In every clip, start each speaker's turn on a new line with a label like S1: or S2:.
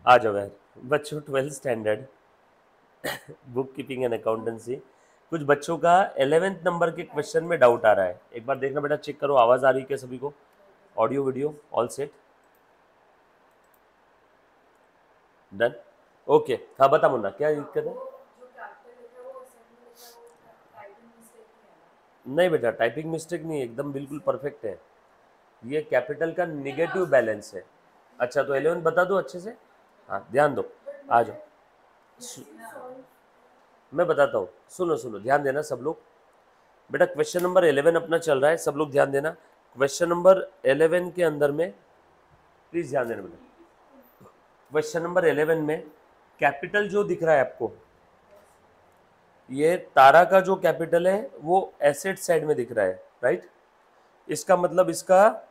S1: आ जाओ यार बच्चों, 12th standard book keeping and accountancy. कुछ बच्चों का 11th नंबर के क्वेश्चन में डाउट आ रहा है, एक बार देखना बेटा, चेक करो आवाज आ रही है क्या सभी को, audio video all set done. Okay हाँ बता मुन्ना क्या दिक्कत है। नहीं बेटा टाइपिंग मिस्टेक नहीं, एकदम बिल्कुल परफेक्ट है, ये कैपिटल का निगेटिव बैलेंस है। अच्छा तो 11 बता दो अच्छे से, हाँ ध्यान दो, आ जाओ मैं बताता हूँ, सुनो सुनो ध्यान देना सब लोग। बेटा क्वेश्चन नंबर 11 अपना चल रहा है, सब लोग ध्यान देना। क्वेश्चन नंबर 11 के अंदर में प्लीज ध्यान देना बेटा, क्वेश्चन नंबर 11 में कैपिटल जो दिख रहा है आपको, ये तारा का जो कैपिटल है वो एसेट साइड में दिख रहा है, राइट। इसका मतलब इसका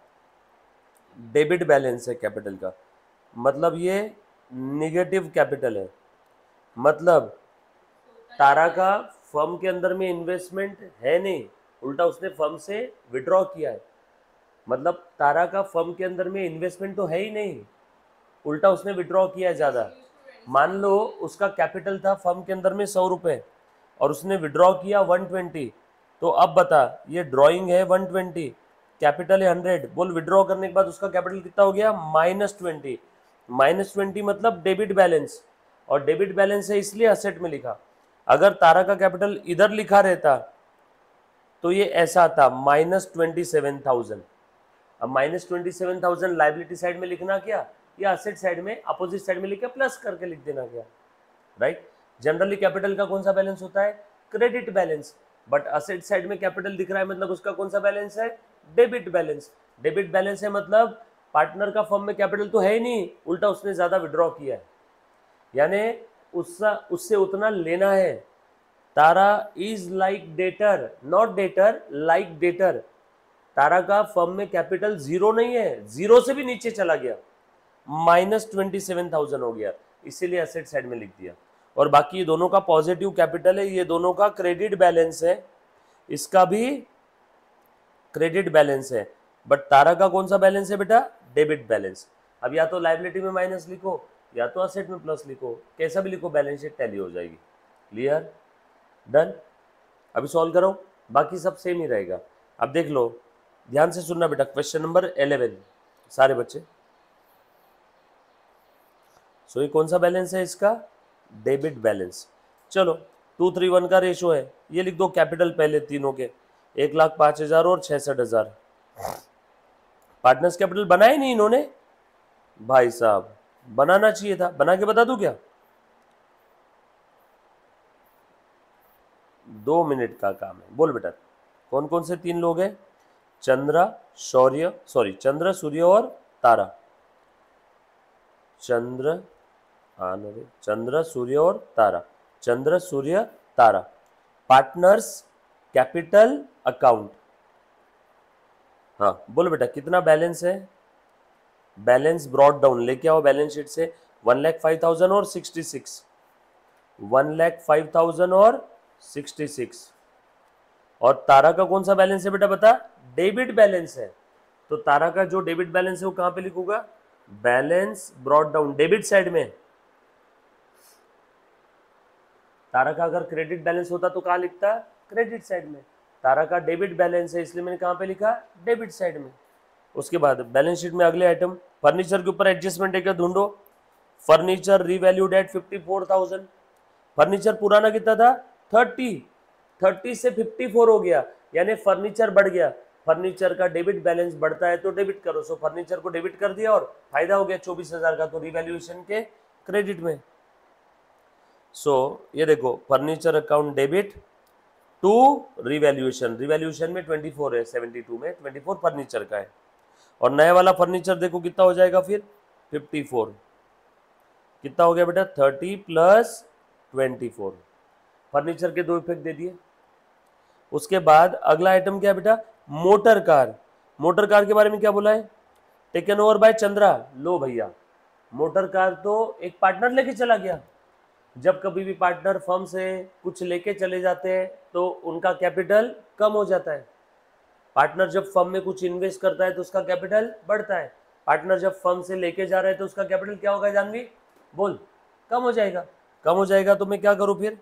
S1: डेबिट बैलेंस है कैपिटल का, मतलब ये निगेटिव कैपिटल है, मतलब तारा का फर्म के अंदर में इन्वेस्टमेंट है नहीं, उल्टा उसने फर्म से विड्रॉ किया है। मतलब तारा का फर्म के अंदर में इन्वेस्टमेंट तो है ही नहीं, उल्टा उसने विड्रॉ किया है ज़्यादा। मान लो उसका कैपिटल था फर्म के अंदर में 100 रुपये और उसने विड्रॉ किया 120, तो अब बता ये ड्रॉइंग है 120, कैपिटल है 100, बोल विड्रॉ करने के बाद उसका कैपिटल कितना हो गया -20। -20 मतलब डेबिट बैलेंस, और डेबिट बैलेंस है इसलिए असेट में लिखा। अगर तारा का कैपिटल इधर लिखा रहता तो ये ऐसा आता -27,000। अब -27,000 लाइबिलिटी साइड में लिखना क्या, या असेट साइड में अपोजिट साइड में लिखे प्लस करके लिख देना क्या, राइट। जनरली कैपिटल का कौन सा बैलेंस होता है, credit balance, but asset side में कैपिटल दिख रहा है मतलब उसका कौन सा बैलेंस है, डेबिट बैलेंस। डेबिट बैलेंस है मतलब पार्टनर का फर्म में कैपिटल तो है ही नहीं, उल्टा उसने ज्यादा विड्रॉ किया है, यानी उससे उतना लेना है। Tara is like debtor, not debtor, like debtor. Tara का फर्म में कैपिटल जीरो नहीं है, जीरो से भी नीचे चला गया, -27,000 हो गया, इसीलिए एसेट साइड में लिख दिया। और बाकी ये दोनों का पॉजिटिव कैपिटल है, ये दोनों का क्रेडिट बैलेंस है, इसका भी क्रेडिट बैलेंस है, बट तारा का कौन सा बैलेंस है बेटा, डेबिट बैलेंस। अब या तो लाइबिलिटी में माइनस लिखो या तो असेट में प्लस लिखो, कैसा भी लिखो बैलेंस शीट टैली हो जाएगी। Clear, done. अभी सॉल्व करो, बाकी सब सेम ही रहेगा। अब देख लो, ध्यान से सुनना बेटा, क्वेश्चन नंबर 11 सारे बच्चे। सो ये कौन सा बैलेंस है इसका, डेबिट बैलेंस। चलो 231 का रेशो है, ये लिख दो कैपिटल पहले तीनों के, 1,05,000 और 66,000। पार्टनर्स कैपिटल बनाए नहीं इन्होंने, भाई साहब बनाना चाहिए था, बना के बता दूं क्या, 2 मिनट का काम है। बोल बेटा कौन कौन से 3 लोग हैं, चंद्र सूर्य और तारा। चंद्र सूर्य और तारा, चंद्र सूर्य तारा। पार्टनर्स कैपिटल अकाउंट, हाँ बोलो बेटा कितना बैलेंस है, बैलेंस ब्रॉड डाउन लेके आओ बैलेंस शीट से, 1,05,000 और 66, 1,05,000 और 66। और तारा का कौन सा बैलेंस है बेटा बता, डेबिट बैलेंस है, तो तारा का जो डेबिट बैलेंस है वो कहां पे लिखूंगा, balance brought down debit side में। तारा का अगर क्रेडिट बैलेंस होता तो कहां लिखता, क्रेडिट साइड में। तारा का डेबिट बैलेंस है इसलिए मैंने कहां पे लिखा, डेबिट साइड में। उसके बाद बैलेंस शीट में अगले आइटम, फर्नीचर के ऊपर एडजस्टमेंट है क्या ढूंढो। Furniture revalued eight 54,000। फर्नीचर पुराना कितना था, 30 से 54 हो गया, यानी फर्नीचर बढ़ गया। फर्नीचर का डेबिट बैलेंस बढ़ता है तो डेबिट करो, सो फर्नीचर को डेबिट कर दिया और फायदा हो गया 24,000 का, तो रिवैल्यूएशन के क्रेडिट में। सो ये देखो furniture account debit to revaluation, revaluation में 24 है, 72 में 24 फर्नीचर का है, और नया वाला फर्नीचर देखो कितना हो जाएगा फिर 54, कितना हो गया बेटा 30 प्लस 24, फर्नीचर के 2 इफेक्ट दे दिए। उसके बाद अगला आइटम क्या है बेटा, मोटर कार। मोटर कार के बारे में क्या बोला है, टेकन ओवर बाय चंद्रा। लो भैया मोटर कार तो एक पार्टनर लेके चला गया, जब कभी भी पार्टनर फर्म से कुछ लेके चले जाते हैं तो उनका कैपिटल कम हो जाता है। पार्टनर जब फर्म में कुछ इन्वेस्ट करता है तो उसका कैपिटल बढ़ता है, पार्टनर जब फर्म से लेके जा रहा है तो उसका कैपिटल क्या होगा जानवी, बोल, कम हो जाएगा। कम हो जाएगा तो मैं क्या करूं फिर,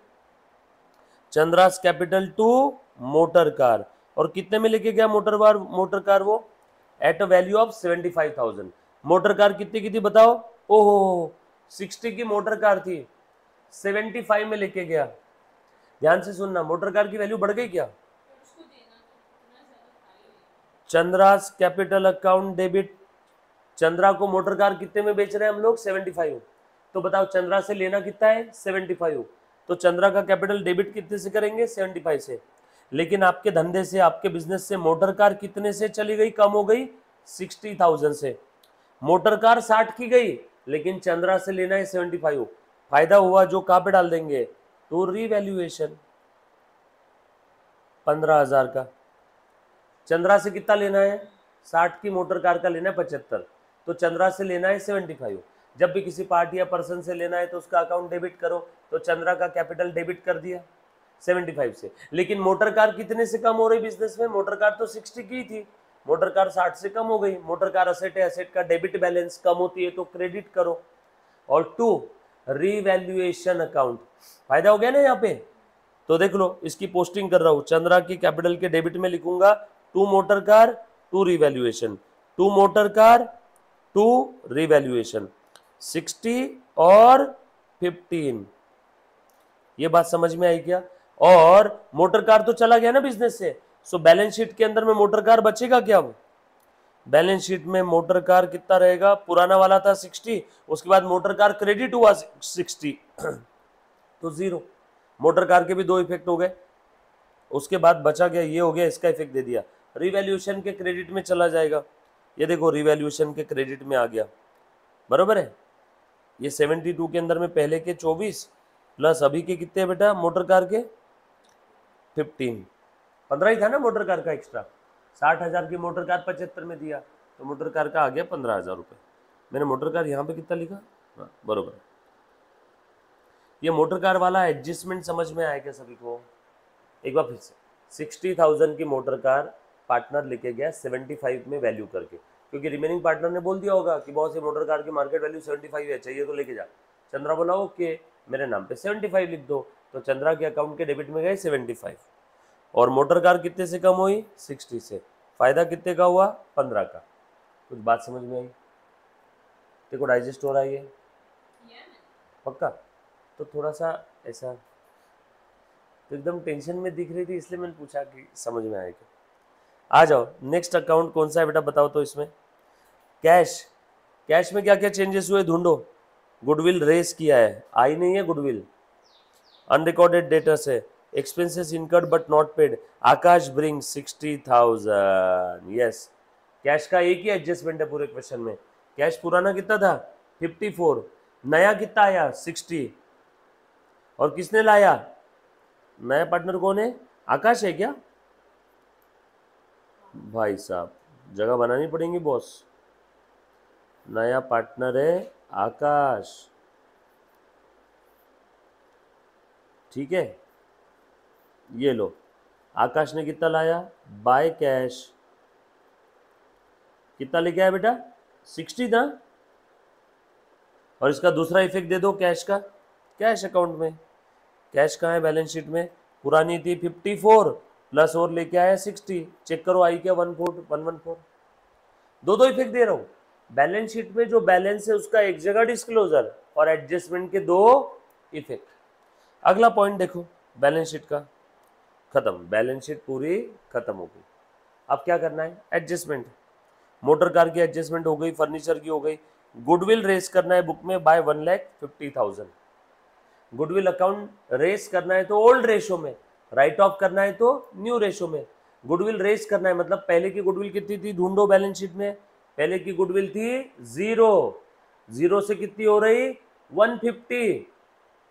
S1: Chandra's capital to motor car, और कितने में लेके गया मोटर कार वो, at a value of 75,000। Motor car कितनी की थी बताओ, ओहो 60 की मोटर कार थी, 75 में लेके गया। ध्यान से सुनना, मोटर कार की वैल्यू बढ़ गई क्या, Chandra's capital account debit, Chandra को मोटर कार कितने में बेच रहे हैं हम लोग, 75। तो बताओ चंद्रा से लेना कितना है, 75। तो चंद्रा का कैपिटल डेबिट कितने से करेंगे, 75 से। लेकिन आपके धंधे से, आपके बिजनेस से मोटर कार कितने से चली गई, कम हो गई, 60,000 से। मोटर कार 60 की गई, लेकिन चंद्रा से लेना है 75। फायदा हुआ जो कहाँ पे डाल देंगे, टू रीवैल्यूएशन, 15,000 का। चंद्रा से कितना लेना है, 60 की मोटर कार का लेना है 75, तो चंद्रा से लेना है 75। जब भी किसी पार्टी या पर्सन से लेना है तो उसका अकाउंट डेबिट करो, तो चंद्रा का कैपिटल डेबिट कर दिया 75 से। लेकिन मोटर कार कितने से कम हो रही बिजनेस में, मोटर कार तो 60 की थी, मोटर कार 60 से कम हो गई। मोटर कार असेट है, असेट का डेबिट बैलेंस कम होती है तो क्रेडिट करो। और टू रीवैल्यूएशन अकाउंट, फायदा हो गया ना यहाँ पे। तो देख लो, इसकी पोस्टिंग कर रहा हूं, चंद्रा की कैपिटल के डेबिट में लिखूंगा to motor car to revaluation, to motor car to revaluation, 60 और 15। ये बात समझ में आई क्या। और मोटर कार तो चला गया ना बिजनेस से, सो बैलेंस शीट के अंदर में मोटर कार बचेगा क्या, अब बैलेंस शीट में मोटर कार कितना रहेगा, पुराना वाला था 60, उसके बाद मोटर कार क्रेडिट हुआ 60 तो 0। मोटर कार के भी 2 इफेक्ट हो गए। उसके बाद बचा गया, ये हो गया, इसका इफेक्ट दे दिया, रिवैल्यूएशन के क्रेडिट में चला जाएगा। ये देखो रिवैल्यूएशन के क्रेडिट में आ गया, बराबर है। ये 72 के अंदर में पहले के 24 प्लस अभी के कितने हैं बेटा, मोटर कार के 15, 15 ही था ना मोटर कार का एक्स्ट्रा। 60,000 की मोटर कार 75 में दिया, तो मोटर कार का आ गया 15,000 रुपये। मैंने मोटर कार यहाँ पे कितना लिखा, हाँ बरोबर। ये मोटर कार वाला एडजस्टमेंट समझ में आया क्या सभी को, एक बार फिर से। 60,000 की मोटर कार पार्टनर लेके गया 75 में वैल्यू करके, क्योंकि रिमेनिंग पार्टनर ने बोल दिया होगा कि बहुत सी मोटर कार की मार्केट वैल्यू 75 है, चाहिए तो लेके जा। चंद्रा बोला ओके मेरे नाम पे 75 लिख दो, तो चंद्रा के अकाउंट के डेबिट में गए 75, और मोटर कार कितने से कम हुई, 60 से। फायदा कितने का हुआ, 15 का। कुछ बात समझ में आई, देखो डाइजेस्ट हो रहा है ये पक्का। तो थोड़ा सा ऐसा, तो एकदम टेंशन में दिख रही थी इसलिए मैंने पूछा कि समझ में आएगा। आ जाओ, नेक्स्ट अकाउंट कौन सा है बेटा बताओ तो। इसमें कैश, कैश में क्या क्या चेंजेस हुए ढूंढो। गुडविल रेस किया है, आई नहीं है गुडविल, अनरिकॉर्डेड डेटर्स है, expenses incurred but not paid, Akash bring 60,000। Yes, cash का एक ही एडजस्टमेंट है पूरे क्वेश्चन में। कैश पुराना कितना था 54, नया कितना आया 60, और किसने लाया, नया पार्टनर कौन है, आकाश है क्या, भाई साहब जगह बनानी पड़ेगी बॉस। नया पार्टनर है आकाश, ठीक है। ये लो, आकाश ने कितना लाया, बाय कैश कितना लेके आया बेटा, 60 था। और इसका दूसरा इफेक्ट दे दो कैश का, कैश अकाउंट में, कैश कहाँ है बैलेंस शीट में, पुरानी थी 54 प्लस और लेके आया 60, चेक करो आई क्या 114। दो इफेक्ट दे रहा हूँ, बैलेंस शीट में जो बैलेंस है उसका एक जगह डिस्क्लोजर, और एडजस्टमेंट के 2 इफेक्ट। अगला पॉइंट देखो, बैलेंस शीट का खत्म, बैलेंस शीट पूरी खत्म हो गई। अब क्या करना है, एडजस्टमेंट। मोटर कार की एडजस्टमेंट हो गई, फर्नीचर की हो गई, गुडविल रेस करना है बुक में बाय 1,50,000। गुडविल अकाउंट रेस करना है तो ओल्ड रेशो में, राइट ऑफ करना है तो न्यू रेशो में। गुडविल रेस करना है मतलब पहले की गुडविल कितनी थी ढूंढो बैलेंस शीट में, पहले की गुडविल थी 0 से कितनी हो रही 150।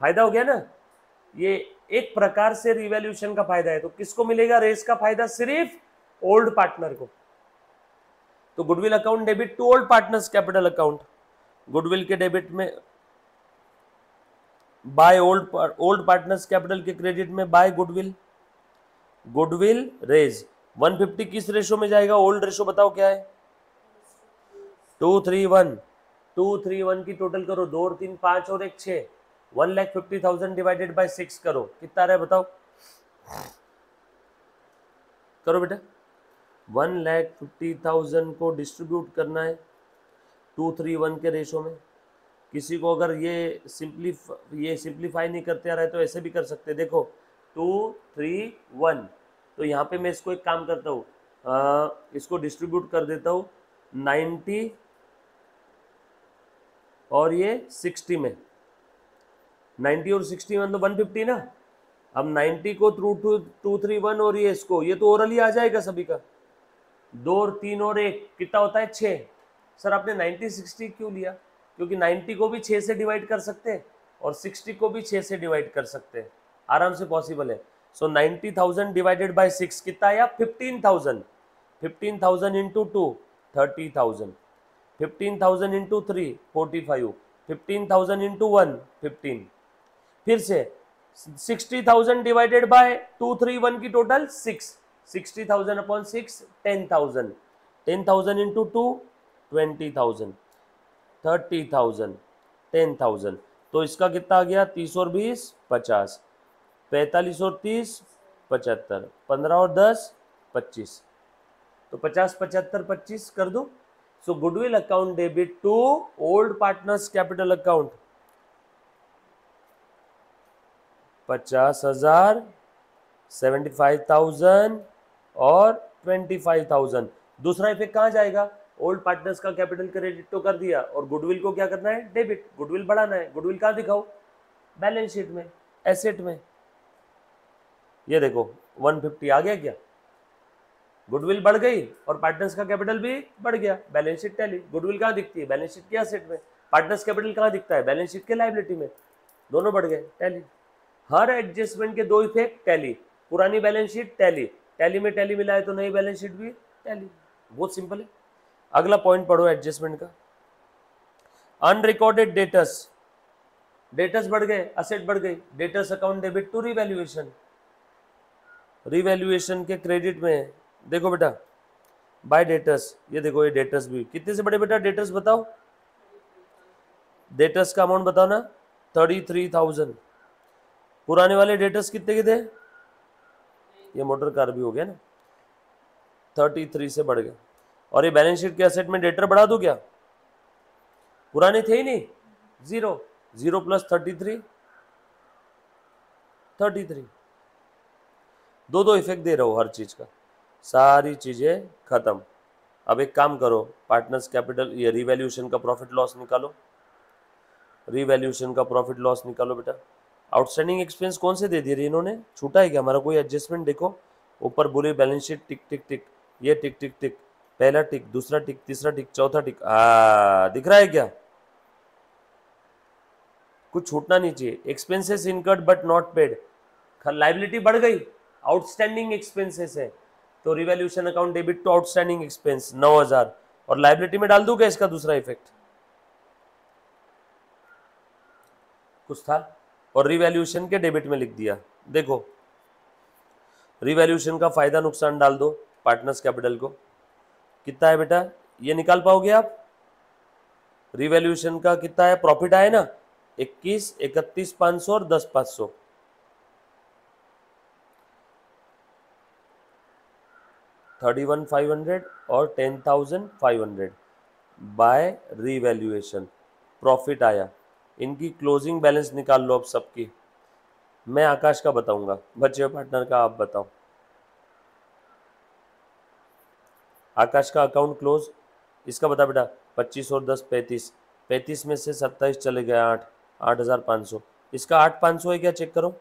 S1: फायदा हो गया ना, ये एक प्रकार से रिवैल्यूएशन का फायदा है। तो किसको मिलेगा रेस का फायदा, सिर्फ ओल्ड पार्टनर को। तो goodwill account debit to old partners capital account, goodwill के डेबिट में बाय ओल्ड पार्टनर्स कैपिटल के क्रेडिट में बाय गुडविल रेज 150 किस रेशो में जाएगा, ओल्ड रेशो बताओ क्या है 2:3:1, 2 3 1 की टोटल करो, 2 और 3 5 और 1 6, 1,50,000 डिवाइडेड बाय 6 करो, कितना आ रहा है बताओ, करो बेटा। 1,50,000 को डिस्ट्रीब्यूट करना है 2-3-1 के रेशो में। किसी को अगर ये सिंप्लीफाई नहीं करते आ रहा है तो ऐसे भी कर सकते हैं, देखो 2-3-1, तो यहाँ पे मैं इसको एक काम करता हूँ, इसको डिस्ट्रीब्यूट कर देता हूँ 90 और ये 60 में, 90 और 60 में तो 150 ना। अब 90 को थ्रू 2-3-1 और ये इसको, ये तो ओरली आ जाएगा सभी का, 2 और 3 और 1 कितना होता है 6। सर आपने 90-60 क्यों लिया, क्योंकि 90 को भी 6 से डिवाइड कर सकते हैं और 60 को भी 6 से डिवाइड कर सकते हैं, आराम से पॉसिबल है। सो 90,000 डिवाइडेड बाय 6 कितना आया 15,000, 15,000 इंटू 2 30,000, 15,000 इंटू 3 45, 15,000 इंटू 1 15, फिर से 60,000 डिवाइडेड बाय 2-3-1 की टोटल 6, 60,000 अपॉन 6 10,000, 10,000 इंटू 2 20,000, 30,000, 10,000, तो इसका कितना आ गया 30 और 20 50, 45 और 30 75, 15 और 10 25, तो 50 75 25 कर दो। So goodwill account debit to old partners capital account 50,000, 75,000 और 25,000। दूसरा इफेक्ट कहाँ जाएगा, ओल्ड पार्टनर्स का कैपिटल क्रेडिट तो कर दिया और गुडविल को क्या करना है डेबिट, गुडविल बढ़ाना है। गुडविल कहाँ दिखाओ, बैलेंस शीट में, एसेट में, ये देखो 150 आ गया क्या, गुडविल बढ़ गई और पार्टनर्स का कैपिटल भी बढ़ गया, बैलेंस शीट टैली। गुडविल कहाँ दिखती है, बैलेंस शीट के एसेट में, पार्टनर्स कैपिटल कहाँ दिखता है, बैलेंस शीट के लायबिलिटी में, दोनों बढ़ गए, टैली। हर एडजस्टमेंट के दो इफेक्ट, टैली, पुरानी बैलेंस शीट टैली, टैली में टैली मिला है तो नई बैलेंस शीट भी टैली, बहुत सिंपल है। अगला पॉइंट पढ़ो एडजस्टमेंट का, अनरिकॉर्डेड डेटर्स, डेटर्स बढ़ गए, असेट बढ़ गई, debtors account debit to revaluation, revaluation के क्रेडिट में देखो बेटा बाय डेटर्स, ये देखो ये डेटर्स भी कितने से बड़े बेटा, डेटर्स बताओ, डेटर्स का अमाउंट बताओ ना 33,000, पुराने वाले डेटर्स कितने के थे, ये मोटर कार भी हो गया ना, 33 से बढ़ गया। और ये बैलेंस शीट के एसेट में डेटर बढ़ा दूं क्या, पुराने थे ही नहीं, 0 0 प्लस 33 33, दो इफेक्ट दे रहा हूँ हर चीज का, सारी चीजें खत्म। अब एक काम करो, पार्टनर्स कैपिटल ये रिवैल्यूएशन का प्रॉफिट लॉस निकालो, रिवैल्यूएशन का प्रॉफिट लॉस निकालो बेटा। आउटस्टैंडिंग एक्सपेंस कौन से दे दिए इन्होंने, छूटा है क्या हमारा कोई एडजस्टमेंट, देखो ऊपर बुरी बैलेंस शीट टिक टिक टिक, ये टिक टिक टिक, पहला टिक, दूसरा टिक, तीसरा टिक, चौथा टिक, दिख रहा है क्या, कुछ छूटना नहीं चाहिए। Expenses incurred but not paid, liability बढ़ गई, आउटस्टैंडिंग एक्सपेंसेस है तो revaluation account debit to outstanding expense 9,000, और लाइबिलिटी में डाल दूं क्या इसका दूसरा इफेक्ट, कुछ था, और रिवैल्यूएशन के डेबिट में लिख दिया। देखो रिवैल्यूएशन का फायदा नुकसान डाल दो पार्टनर्स कैपिटल को, कितना है बेटा ये निकाल पाओगे आप, रिवैल्यूएशन का कितना है, प्रॉफिट आए ना 21, 31,500 और 10,500, 31,500 और 10,500 बाय रिवैल्यूएशन, प्रॉफिट आया। इनकी क्लोजिंग बैलेंस निकाल लो अब सबकी, मैं आकाश का बताऊंगा, बचे पार्टनर का आप बताओ। आकाश का अकाउंट क्लोज, इसका बता बेटा 25 और 10 35, 35 में से 27 चले गए 8, 8,500, इसका 8,500 है क्या चेक करो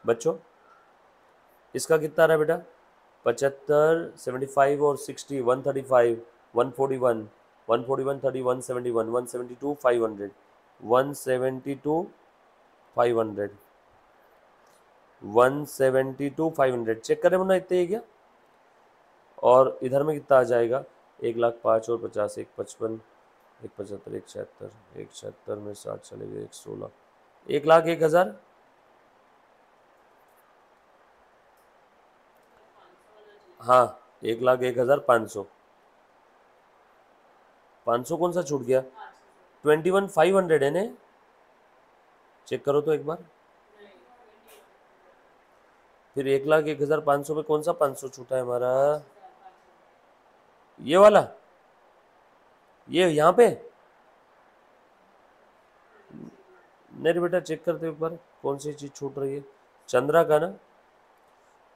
S1: बच्चों, इसका कितना रहा बेटा 75 75 और 60 135 141 141 30 171 172 500 172 500 172 500 चेक करें मुन्ना इतने ही क्या, और इधर में कितना आ जाएगा 1,05,000 और 50 1,55 1,75 1,76 1,76 में 60 चले गए 1,16 1,01,000, हाँ 1,01,500 500 कौन सा छूट गया? 21,500 है ने, चेक करो तो एक बार। फिर 1,01,500 में कौन सा 500 छूटा है हमारा? ये वाला, ये यहाँ पे। नहीं बेटा, चेक करते एक बार कौन सी चीज छूट रही है। चंद्रा का ना,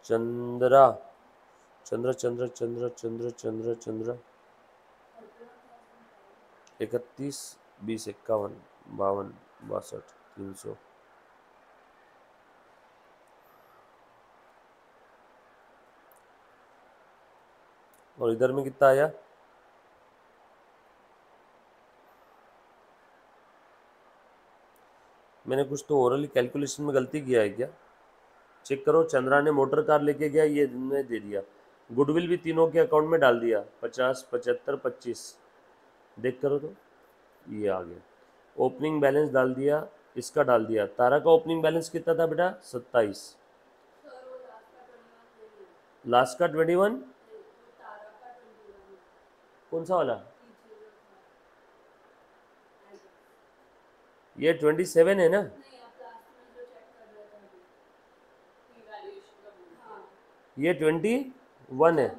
S1: चंद्रा, चंद्र चंद्र चंद्र चंद्र चंद्र चंद्र 31, 20, 51, 52, 62, 300। और इधर में कितना आया? मैंने कुछ तो ओरली कैलकुलेशन में गलती किया है क्या? चेक करो। चंद्रा ने मोटर कार लेके गया, ये ने दे दिया। गुडविल भी तीनों के अकाउंट में डाल दिया, 50, 75, 25। देख करो तो ये आ गया। ओपनिंग बैलेंस डाल दिया, इसका डाल दिया। तारा का ओपनिंग बैलेंस कितना था बेटा? 27। लास्ट का 21। कौन सा वाला? ये 27 है ना? ये 21 है।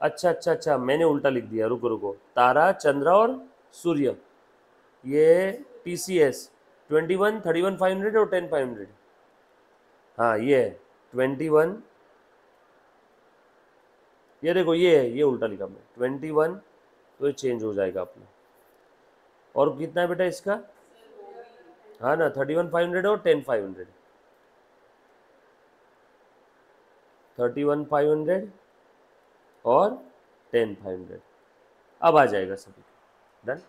S1: अच्छा अच्छा अच्छा, मैंने उल्टा लिख दिया। रुको रुको, तारा, चंद्रा और सूर्य, ये TCS 21, 31,500 और 10,500। हाँ ये है 21। ये देखो, ये है, ये उल्टा लिखा मैं 21, तो ये चेंज हो जाएगा अपना। और कितना है बेटा इसका? हाँ ना, 31,500 और 10,500। 31,500 और 10,500 अब आ जाएगा सभी। डन।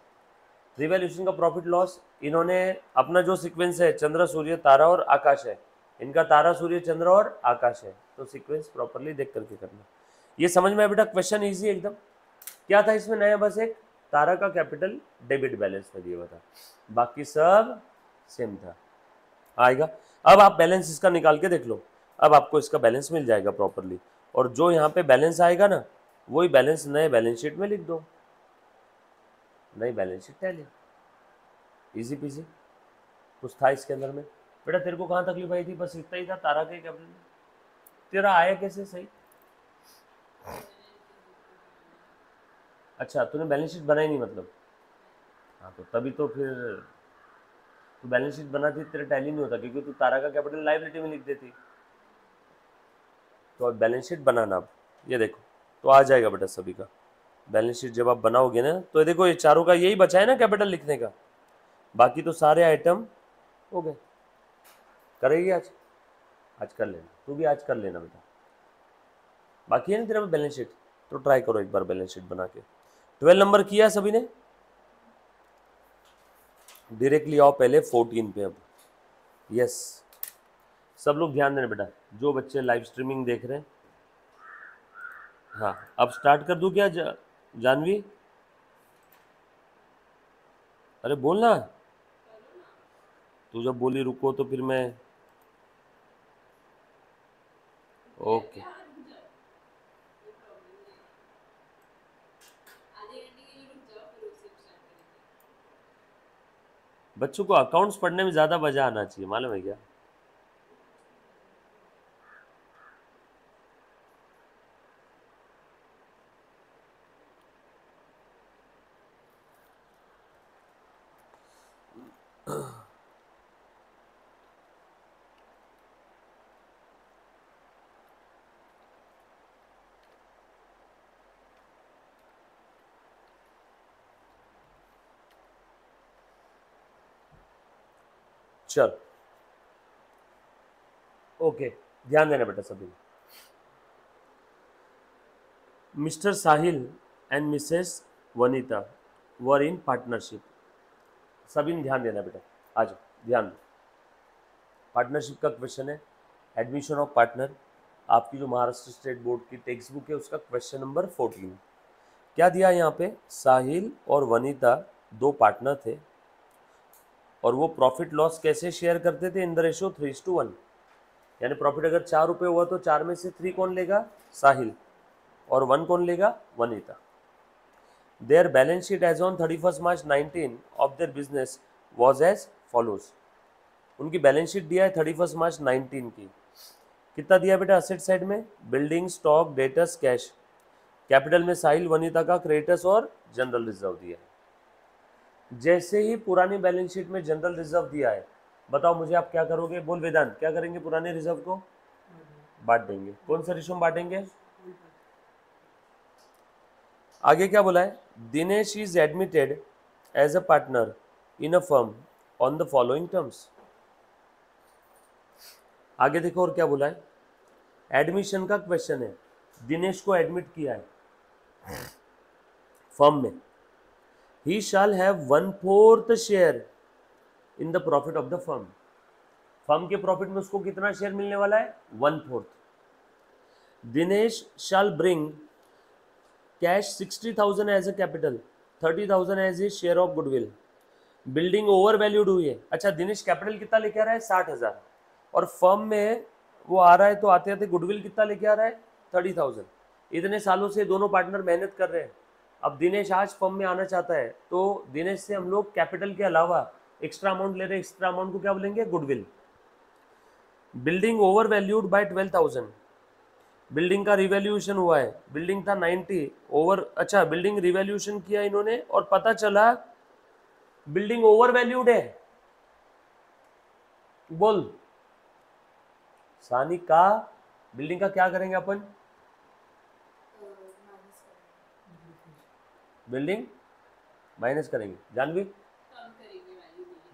S1: रिवैल्यूएशन का प्रॉफिट लॉस, इन्होंने अपना जो सीक्वेंस है, चंद्र, सूर्य, तारा और आकाश है, इनका तारा, सूर्य, चंद्र और आकाश है, तो सीक्वेंस प्रॉपरली देख करके करना। ये समझ में आया बेटा? क्वेश्चन इजी एकदम। क्या था इसमें नया? बस एक तारा का कैपिटल डेबिट बैलेंस में दिया हुआ था, बाकी सब सेम था। आएगा। अब आप बैलेंस इसका निकाल के देख लो, अब आपको इसका बैलेंस मिल जाएगा प्रॉपरली। और जो यहाँ पे बैलेंस आएगा ना, वही बैलेंस नए बैलेंस शीट में लिख दो। नई balance sheet tally, easy PG. कुछ था इसके अंदर में बेटा? तेरे को कहाँ तकलीफ आई थी? बस इतना ही था, तारा के कैपिटल में। तेरा आया कैसे सही? अच्छा, तूने बैलेंस शीट बनाई नहीं मतलब? हाँ, तो तभी तो फिर तू बैलेंस शीट बनाती, तेरा टैली नहीं होता, क्योंकि तू तारा का कैपिटल लायबिलिटी में लिख देती। तो अब बैलेंस शीट बनाना, अब ये देखो तो आ जाएगा बेटा सभी का बैलेंस शीट। जब आप बनाओगे ना, तो ये देखो, ये चारों का यही बचा है ना कैपिटल लिखने का, बाकी तो सारे आइटम हो गए। करेगी आज? आज कर लेना, तू भी आज कर लेना बेटा। बाकी है ना तेरा बैलेंस शीट, तो ट्राई करो एक बार बैलेंस शीट बना के। 12 नंबर किया सभी ने? डायरेक्टली आओ पहले 14 पे। अब यस, सब लोग ध्यान देना बेटा, जो बच्चे लाइव स्ट्रीमिंग देख रहे हैं। हाँ, अब स्टार्ट कर दूं क्या जानवी? अरे बोलना, तू जब बोली रुको तो फिर मैं। ओके, बच्चों को अकाउंट्स पढ़ने में ज़्यादा मजा आना चाहिए, मालूम है क्या? चल ओके, ध्यान देना बेटा सभी। Mister Sahil and Mrs Vanita were in partnership. सभी ने ध्यान देना बेटा, आ जाओ ध्यान दो। पार्टनरशिप का क्वेश्चन है, एडमिशन ऑफ पार्टनर। आपकी जो महाराष्ट्र स्टेट बोर्ड की टेक्स्ट बुक है, उसका क्वेश्चन नंबर 14। क्या दिया यहाँ पे? साहिल और वनीता दो पार्टनर थे, और वो प्रॉफिट लॉस कैसे शेयर करते थे? In the ratio 3:1। यानी प्रॉफिट अगर 4 रुपये हुआ तो 4 में से 3 कौन लेगा? साहिल, और 1 कौन लेगा? Vanita. Their balance sheet as on 31 March 19 of their business was as follows. उनकी बैलेंस शीट दिया है 31 मार्च 19 की। कितना दिया बेटा असेट साइड में? Building, stock, debtors, cash. Capital में साहिल, वनिता का क्रेडिटर्स और जनरल रिजर्व दिया है। जैसे ही पुरानी बैलेंस शीट में जनरल रिजर्व दिया है, बताओ मुझे आप क्या करोगे? बोल वेदांत, क्या करेंगे? पुराने रिजर्व को बांट देंगे। कौन सा रेशो में बांटेंगे? आगे क्या बोला है? Dinesh is admitted as a partner in a firm on the following terms. आगे देखो और क्या बोला है? एडमिशन का क्वेश्चन है। दिनेश को एडमिट किया है फर्म में। He shall have 1/4 share in the profit of the firm. Firm के प्रॉफिट में उसको कितना शेयर मिलने वाला है? 1/4। Dinesh shall bring cash 60,000 as a capital, 30,000 as a share of goodwill. Building over valued हुई है। अच्छा, दिनेश कैपिटल कितना लेके आ रहा है? 60,000। और फर्म में वो आ रहा है तो आते आते गुडविल कितना लेके आ रहा है? 30,000। इतने सालों से दोनों पार्टनर मेहनत कर रहे हैं। अब दिनेश आज फर्म में आना चाहता है तो दिनेश से हम लोग कैपिटल के अलावा एक्स्ट्रा अमाउंट ले रहे हैं। एक्स्ट्रा अमाउंट को क्या बोलेंगे? Goodwill. Building over valued bye 12,000। Building का रिवैल्यूएशन हुआ है। बिल्डिंग था 90 ओवर, अच्छा बिल्डिंग रिवैल्यूएशन किया इन्होंने और पता चला बिल्डिंग ओवर वैल्यूड है। बोल सानी का बिल्डिंग का क्या करेंगे अपन? बिल्डिंग माइनस करेंगे। जानवी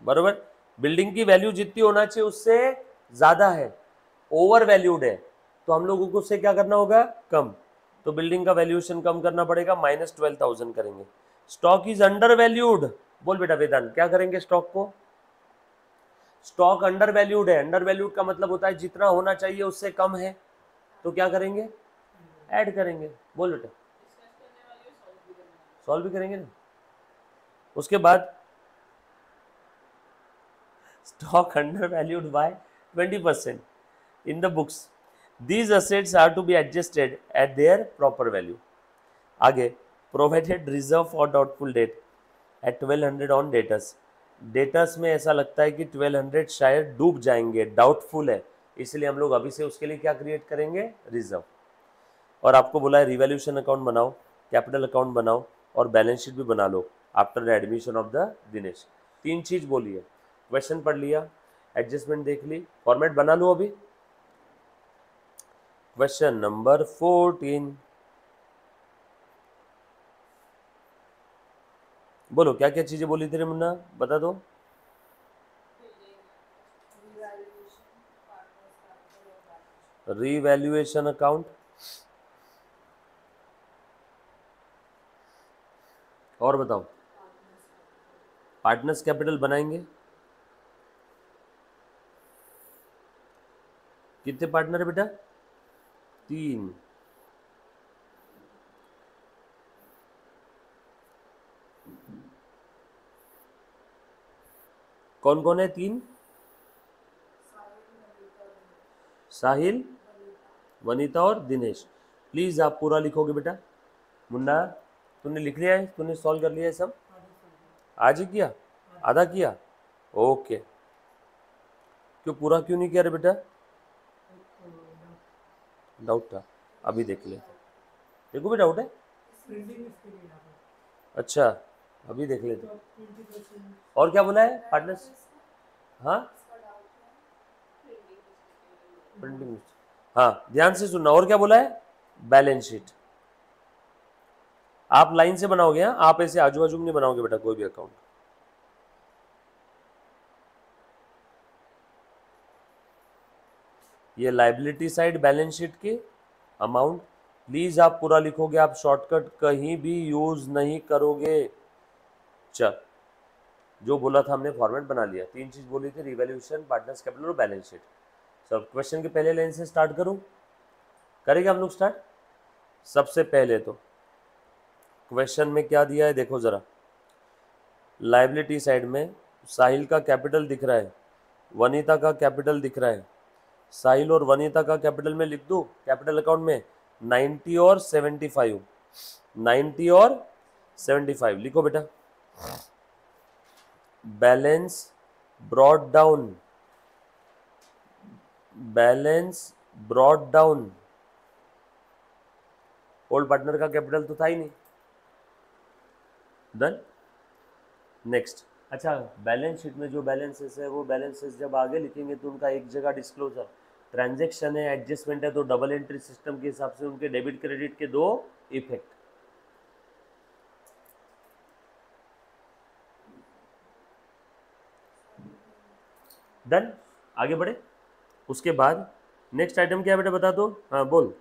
S1: बरोबर। बिल्डिंग की वैल्यू जितनी होना चाहिए उससे ज्यादा है, ओवर वैल्यूड है, तो हम लोगों को उससे क्या करना होगा? कम। तो बिल्डिंग का वैल्यूएशन कम करना पड़ेगा, -12,000 करेंगे। Stock is under valued. बोल बेटा वेदांत, क्या करेंगे स्टॉक को? स्टॉक अंडर वैल्यूड है। अंडर वैल्यूड का मतलब होता है जितना होना चाहिए उससे कम है, तो क्या करेंगे? ऐड करेंगे। बोल बेटा। सॉल्व भी करेंगे ना। उसके बाद stock under valued bye 20% in the books. These assets are to be adjusted at their proper value. आगे provided reserve for doubtful debt at 1200 on debtors. Debtors में ऐसा लगता है कि 1200 शायद डूब जाएंगे, डाउटफुल है, इसलिए हम लोग अभी से उसके लिए क्या क्रिएट करेंगे? रिजर्व। और आपको बोला है रिवैल्यूएशन अकाउंट बनाओ, कैपिटल अकाउंट बनाओ और बैलेंस शीट भी बना लो after the admission of the Dinesh. 3 चीज बोली है। क्वेश्चन पढ़ लिया, एडजस्टमेंट देख ली, फॉर्मेट बना लो अभी। क्वेश्चन नंबर 14, बोलो क्या क्या चीजें बोली थी रे मुन्ना, बता दो। रीवैल्यूएशन अकाउंट और बताओ। पार्टनर्स कैपिटल बनाएंगे। कितने पार्टनर है बेटा? 3। कौन कौन है 3? साहिल, वनिता और दिनेश। प्लीज आप पूरा लिखोगे बेटा। मुन्ना तूने लिख लिया है? तूने सॉल्व कर लिया है सब? आज ही किया? आधा किया? ओके। क्यों पूरा क्यों नहीं किया रे बेटा? डाउट था, अभी देख ले। देखो भी डाउट है? अच्छा अभी देख लेते। और क्या बोला है पार्टनर्स? हाँ प्रिंटिंग, हाँ ध्यान से सुनना। और क्या बोला है? Balance sheet. आप लाइन से बनाओगे, हाँ आप ऐसे आजू बाजू में नहीं बनाओगे बेटा कोई भी अकाउंट। ये लाइबिलिटी साइड बैलेंस शीट की अमाउंट। प्लीज आप पूरा लिखोगे, आप शॉर्टकट कहीं भी यूज नहीं करोगे। चल जो बोला था हमने फॉर्मेट बना लिया। 3 चीज बोली थी, रिवैल्यूएशन, पार्टनर्स कैपिटल और बैलेंस शीट। सब क्वेश्चन के पहले लाइन से स्टार्ट करूं? करेंगे हम लोग स्टार्ट। सबसे पहले तो क्वेश्चन में क्या दिया है देखो जरा। लाइबिलिटी साइड में साहिल का कैपिटल दिख रहा है, वनिता का कैपिटल दिख रहा है। साहिल और वनिता का कैपिटल में लिख दूं कैपिटल अकाउंट में 90 और 75। 90 और 75 लिखो बेटा। Balance brought down, balance brought down, old partner का कैपिटल तो था ही नहीं। डन। नेक्स्ट, अच्छा बैलेंस शीट में जो बैलेंसेस है वो बैलेंसेस जब आगे लिखेंगे तो उनका एक जगह डिस्क्लोजर, ट्रांजैक्शन है, एडजस्टमेंट है, तो डबल एंट्री सिस्टम के हिसाब से उनके डेबिट क्रेडिट के दो इफेक्ट। डन, आगे बढ़े। उसके बाद नेक्स्ट आइटम क्या है बेटा बता दो। हाँ बोल।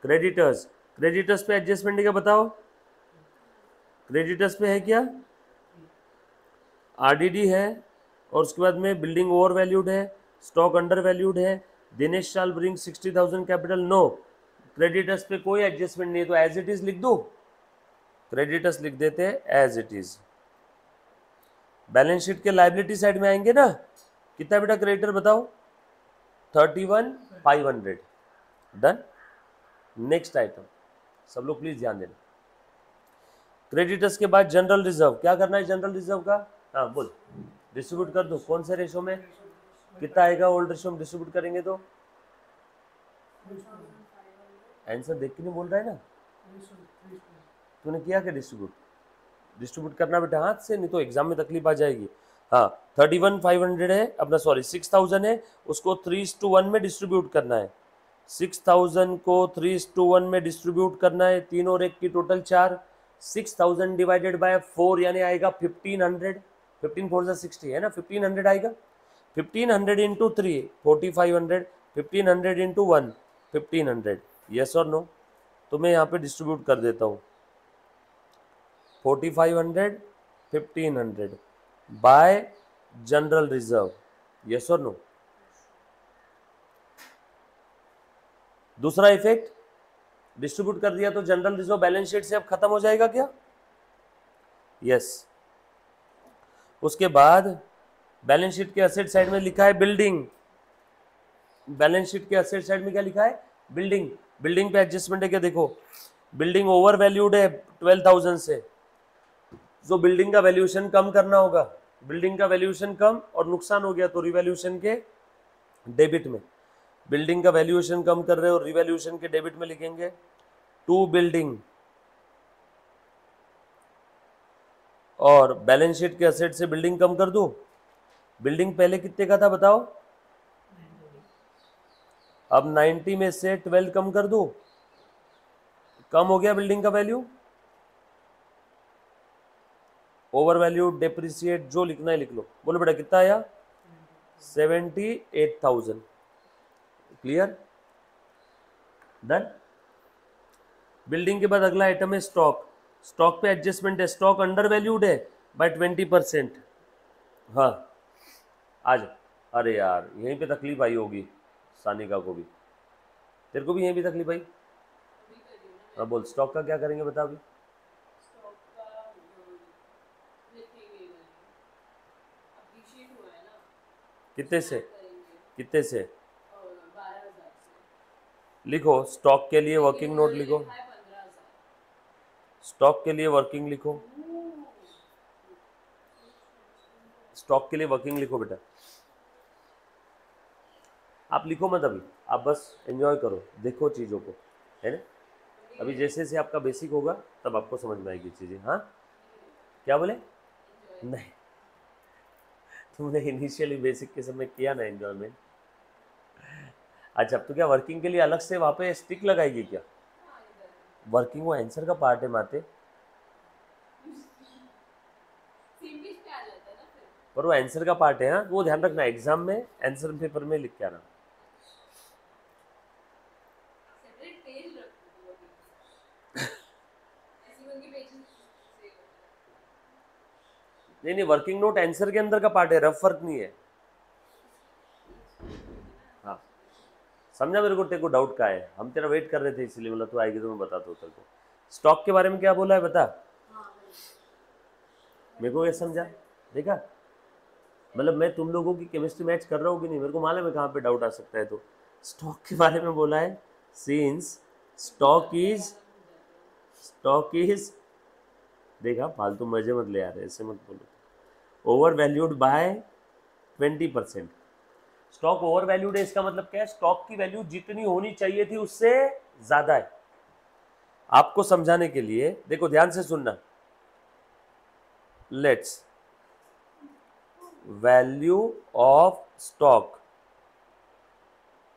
S1: क्रेडिटर्स, क्रेडिटर्स पे एडजस्टमेंट क्या बताओ। क्रेडिटर्स पे है क्या, आरडीडी है, और उसके बाद में बिल्डिंग ओवर वैल्यूड है, स्टॉक अंडर वैल्यूड है, Dinesh shall bring 60,000 capital, no. Creditors पे कोई एडजस्टमेंट नहीं है तो एज इट इज लिख दो। क्रेडिटर्स लिख देते हैं as it is. Balance sheet के लायबिलिटी साइड में आएंगे ना, कितना बेटा क्रेडिटर बताओ, 31,500। डन। नेक्स्ट आइटम सब लोग प्लीज ध्यान देना। क्रेडिटर्स के बाद जनरल रिजर्व, क्या करना है जनरल रिजर्व का। हाँ बोल, डिस्ट्रीब्यूट कर दो। कौन से रेशो में, कितना आएगा ओल्ड रेशो में डिस्ट्रीब्यूट करेंगे तो। आंसर देख के नहीं बोल रहा है ना, तूने किया क्या डिस्ट्रीब्यूट। डिस्ट्रीब्यूट करना बेटा हाथ से, नहीं तो एग्जाम में तकलीफ आ जाएगी। हाँ 31,500 है अपना, सॉरी 6,000 है, उसको 3:1 में डिस्ट्रीब्यूट करना है। 6,000 को 3:1 में डिस्ट्रीब्यूट करना है, 3 और 1 की टोटल 4, 6,000 डिवाइडेड बाय 4 यानी आएगा 1500, 15 4 60 है ना, 1500 आएगा। 1500 इंटू 3 4500, 1500 इंटू 1 1500, यस और नो। तो मैं यहाँ पे डिस्ट्रीब्यूट कर देता हूँ 4500 1500 बाय जनरल रिजर्व, यस और नो। दूसरा इफेक्ट, डिस्ट्रीब्यूट कर दिया तो जनरल रिजर्व बैलेंस शीट से अब खत्म हो जाएगा क्या, यस। उसके बाद बैलेंस शीट के एसेट साइड में लिखा है बिल्डिंग, बैलेंस शीट के एसेट साइड में क्या लिखा है, बिल्डिंग। बिल्डिंग पे एडजस्टमेंट है क्या, देखो बिल्डिंग ओवर वैल्यूड है 12,000 से, जो बिल्डिंग का वैल्यूएशन कम करना होगा, बिल्डिंग का वैल्यूएशन कम और नुकसान हो गया तो रिवैल्यूएशन के डेबिट में। बिल्डिंग का वैल्यूएशन कम कर रहे हो, रिवैल्यूएशन के डेबिट में लिखेंगे टू बिल्डिंग। और बैलेंस शीट के एसेट से बिल्डिंग कम कर दो, बिल्डिंग पहले कितने का था बताओ, अब 90 में से 12 कम कर दो, कम हो गया बिल्डिंग का वैल्यू। ओवर वैल्यू डेप्रिसिएट जो लिखना है लिख लो। बोलो बेटा कितना आया, 78,000। Clear, done. बिल्डिंग के बाद अगला आइटम है स्टॉक। स्टॉक पे एडजस्टमेंट है, स्टॉक अंडर वैल्यूड है बाय 20%। हाँ आज, अरे यार यहीं पे तकलीफ आई होगी सानिका को भी, तेरे को भी यहीं भी तकलीफ आई। हाँ बोल, स्टॉक का क्या करेंगे बता अभी। कितने से, कितने से लिखो, स्टॉक के लिए वर्किंग नोट लिखो, स्टॉक के लिए वर्किंग लिखो, स्टॉक के लिए वर्किंग लिखो बेटा। आप लिखो मत अभी, आप बस एंजॉय करो, देखो चीज़ों को, है ना। अभी जैसे जैसे आपका बेसिक होगा तब आपको समझ में आएगी चीज़ें। हाँ क्या बोले, नहीं तुमने इनिशियली बेसिक के समय किया ना एंजॉयमेंट। अच्छा अब तो क्या वर्किंग के लिए अलग से वहाँ पे स्टिक लगाएगी क्या, वर्किंग वो आंसर का पार्ट है माते, पर वो आंसर का पार्ट है। हाँ वो ध्यान रखना, एग्जाम में आंसर पेपर में लिख के आना। नहीं नहीं, वर्किंग नोट आंसर के अंदर का पार्ट है, रफ वर्क नहीं है। हाँ समझा मेरे को, तेरे को डाउट का है, हम तेरा वेट कर रहे थे इसलिए, मतलब तू आएगी तो मैं बताता हूँ तेरे को। स्टॉक के बारे में क्या बोला है बता, मेरे को ये समझा, देखा मतलब मैं तुम लोगों की केमिस्ट्री मैच कर रहा हूँ कि नहीं, मेरे को मालूम है कहाँ पे डाउट आ सकता है। तो स्टॉक के बारे में बोला है, सिंस स्टॉक इज देखा, फालतू मजे मत ले आ रहे, ऐसे मत बोलो। Over valued bye 20%। Stock over valued है, इसका मतलब क्या है? स्टॉक की वैल्यू जितनी होनी चाहिए थी उससे ज्यादा है। आपको समझाने के लिए देखो, ध्यान से सुनना। Let's value of stock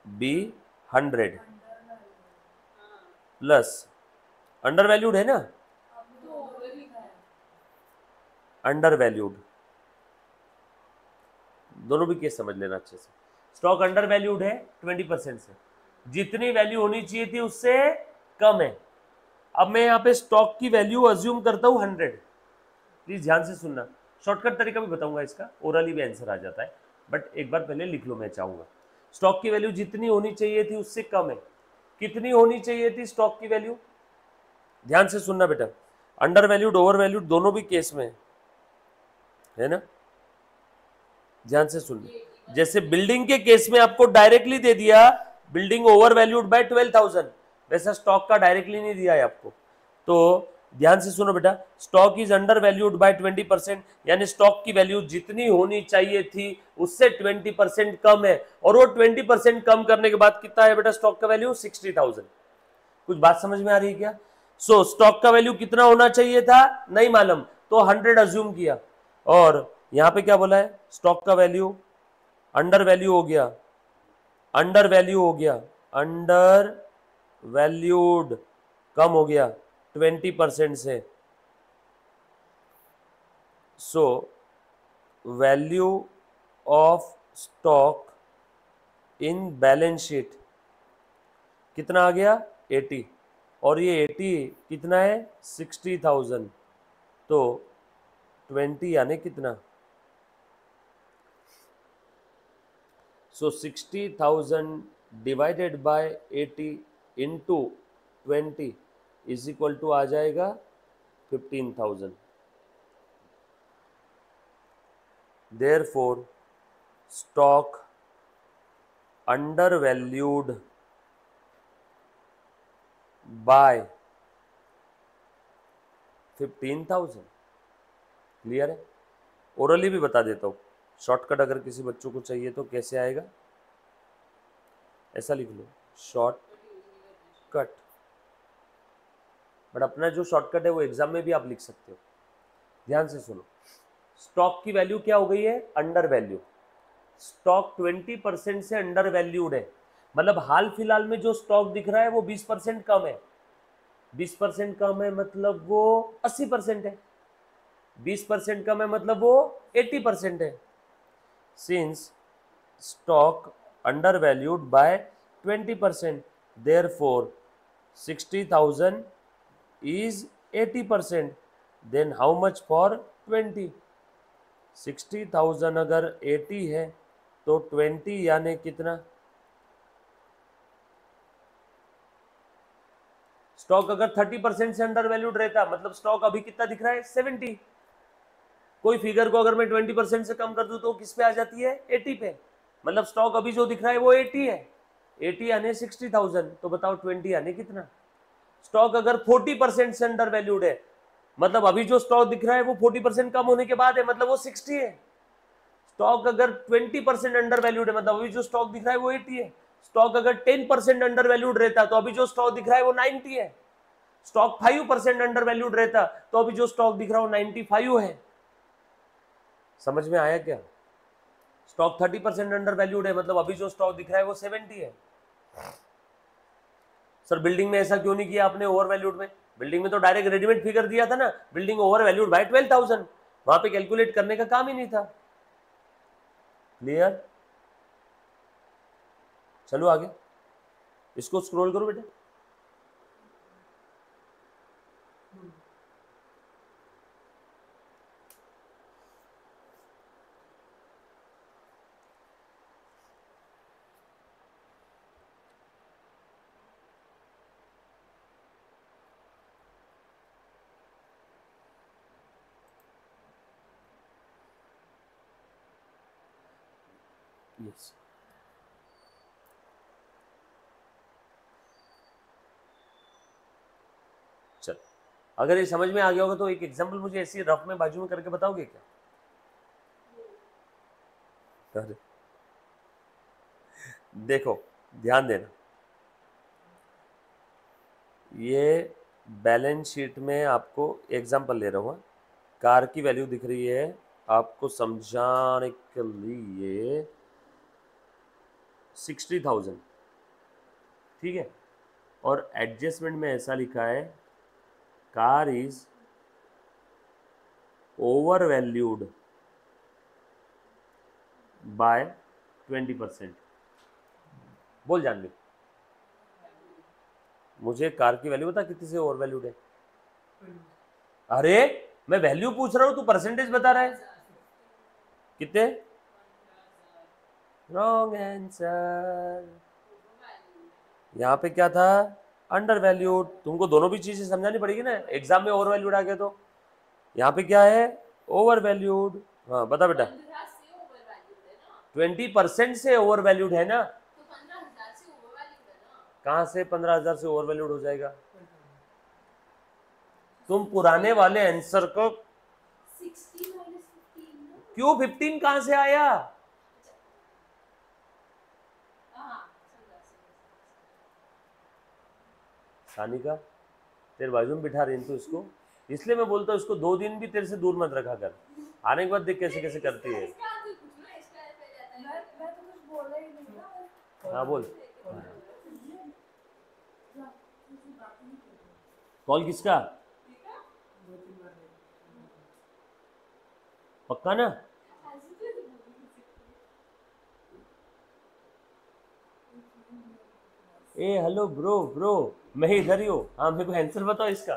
S1: be 100 plus under valued है ना, अंडर वैल्यूड, दोनों भी केस समझ लेना अच्छे से। स्टॉक अंडर वैल्यूड है 20% से, जितनी वैल्यू होनी चाहिए थी उससे कम है। अब मैं यहाँ पे स्टॉक की वैल्यू अज्यूम करता हूँ 100। प्लीज ध्यान से सुनना, शॉर्टकट तरीका भी बताऊंगा इसका, ओरली भी आंसर आ जाता है, बट एक बार पहले लिख लो, मैं चाहूंगा। स्टॉक की वैल्यू जितनी होनी चाहिए थी उससे कम है। कितनी होनी चाहिए थी स्टॉक की वैल्यू? ध्यान से सुनना बेटा, अंडर वैल्यूड ओवर वैल्यूड दोनों भी केस में है ना। ध्यान से सुनना, जैसे बिल्डिंग के केस में आपको डायरेक्टली दे दिया बिल्डिंग ओवर वैल्यूड बाय 12,000, वैसा स्टॉक का डायरेक्टली नहीं दिया है आपको। तो ध्यान से सुनो बेटा, stock is under valued bye 20%, यानी स्टॉक की वैल्यू जितनी होनी चाहिए थी उससे 20% कम है, और वो 20% कम करने के बाद कितना है बेटा स्टॉक का वैल्यू? 60,000। कुछ बात समझ में आ रही है क्या? सो स्टॉक का वैल्यू कितना होना चाहिए था नहीं मालूम, तो 100 अज्यूम किया, और यहां पे क्या बोला है? स्टॉक का वैल्यू अंडर वैल्यू हो गया, अंडर वैल्यू हो गया, अंडर वैल्यूड कम हो गया 20% से। So value of stock in balance sheet कितना आ गया? 80, और ये 80 कितना है? 60,000, तो 20 यानी कितना? So 60,000 divided by 80 into 20 is equal to आ जाएगा 15,000। Therefore stock under valued by 15,000। Clear है? ओरली भी बता देता हूँ, शॉर्टकट अगर किसी बच्चों को चाहिए तो कैसे आएगा, ऐसा लिख लो, शॉर्टकट। बट अपना जो शॉर्टकट है वो एग्जाम में भी आप लिख सकते हो। ध्यान से सुनो, स्टॉक की वैल्यू क्या हो गई है? Under value. स्टॉक 20% से अंडर वैल्यूड है, मतलब हाल फिलहाल में जो स्टॉक दिख रहा है वो 20% कम है। 20% कम है मतलब वो 80% है, 20% कम है मतलब वो 80% है। Since stock under valued bye 20%, therefore 60,000 is 80%, then how much for 20? 60,000 अगर 80 है तो 20 यानी कितना? स्टॉक अगर 30% से अंडर वैल्यूड रहता मतलब स्टॉक अभी कितना दिख रहा है? 70। कोई फिगर को अगर मैं 20% से कम कर दूं तो किस पे आ जाती है? 80 पे। मतलब स्टॉक अभी जो दिख रहा है वो 80 है, 80 यानी 60,000, तो बताओ 20 यानी कितना? स्टॉक अगर 40% से अंडर वैल्यूड है, मतलब अभी जो स्टॉक दिख रहा है वो 40% कम होने के बाद है, मतलब वो 60 है। स्टॉक अगर 20% अंडर वैल्यूड है, मतलब अभी जो स्टॉक दिख रहा है वो 80 है। स्टॉक अगर 10% अंडर वैल्यूड रहता तो अभी जो स्टॉक दिख रहा है वो 90 है। स्टॉक 5% अंडर वैल्यूड रहता तो अभी जो स्टॉक दिख रहा है वो 95 है। समझ में आया क्या? स्टॉक 30% अंडर वैल्यूड है, मतलब अभी जो स्टॉक दिख रहा है वो 70 है। सर बिल्डिंग में ऐसा क्यों नहीं किया आपने ओवर वैल्यूड में? बिल्डिंग में तो डायरेक्ट रेडीमेड फिगर दिया था ना, बिल्डिंग ओवर वैल्यूड बाय 12,000, वहां पे कैलकुलेट करने का काम ही नहीं था। क्लियर? चलो आगे, इसको स्क्रॉल करो बेटा। यस, चल अगर ये समझ में आ गया होगा तो एक एग्जांपल मुझे ऐसी रफ में बाजू में करके बताओगे क्या? अरे देखो ध्यान देना, ये बैलेंस शीट में आपको एग्जांपल ले रहा हूँ, कार की वैल्यू दिख रही है आपको समझाने के लिए 60,000, ठीक है, और एडजस्टमेंट में ऐसा लिखा है car is over valued bye 20%। बोल जान मुझे कार की वैल्यू बता कितनी से ओवर वैल्यूड है। अरे मैं वैल्यू पूछ रहा हूं, तू परसेंटेज बता रहा है। कितने? Wrong answer. यहाँ पे क्या था? Under valued. तुमको दोनों भी चीजें समझानी पड़ेगी ना, एग्जाम में ओवर वैल्यूड आ गया तो। यहाँ पे क्या है? Over valued. हाँ बता बेटा। 20% से ओवर वैल्यूड है ना, कहां से 15,000 से ओवर वैल्यूड हो जाएगा? तुम पुराने वाले आंसर को
S2: 60 minus 15
S1: क्यों 15 कहां से आया? सानिका तेरे बाजू में बिठा रही तू इसको, इसलिए मैं बोलता हूँ इसको 2 दिन भी तेरे से दूर मत रखा कर, आने के बाद देख कैसे कैसे करती है। हाँ बोल। कॉल किसका? पक्का ना? ए हेलो ब्रो ब्रो, मैं इधर ही हूँ। हाँ मेरे को आंसर बताओ इसका,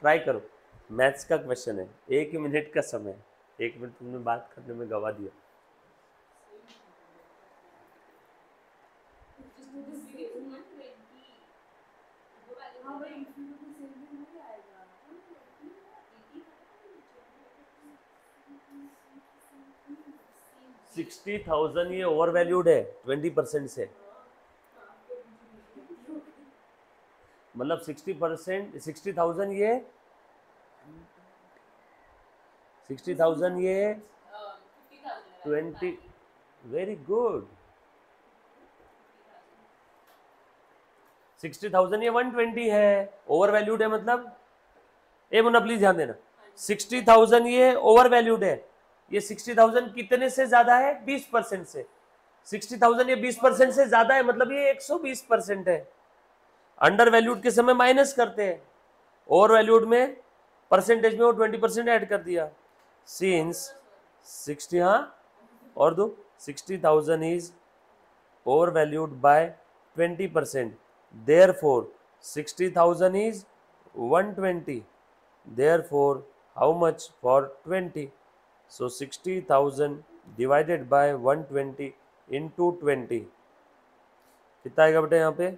S1: ट्राई करो। मैथ्स का क्वेश्चन है, 1 मिनट का समय, 1 मिनट तुमने बात करने में गवा दिया।
S2: हाँ भाई इसमें तो सेम नहीं आएगा।
S1: 60,000 ये ओवर वैल्यूड है 20% से, मतलब 60%, 60,000 ये 60,000 ये 20, वेरी गुड। 60,000 ये 120 है, ओवर वैल्यूड है मतलब। ए मुन्ना प्लीज ध्यान देना, 60,000 ये ओवर वैल्यूड है। ये 60,000 कितने से ज्यादा है? 20% से। 60,000 ये 20% से ज्यादा है, मतलब ये 120% है। अंडर वैल्यूड के समय माइनस करते हैं, ओवर वैल्यूड में परसेंटेज में वो 20% ऐड कर दिया। सिंस 60, हाँ और दो, 60,000 is over valued bye 20%, therefore 60,000 is 120, therefore how much for 20? So 60,000 divided by 120 into 20 कितना आएगा बेटा? यहाँ पे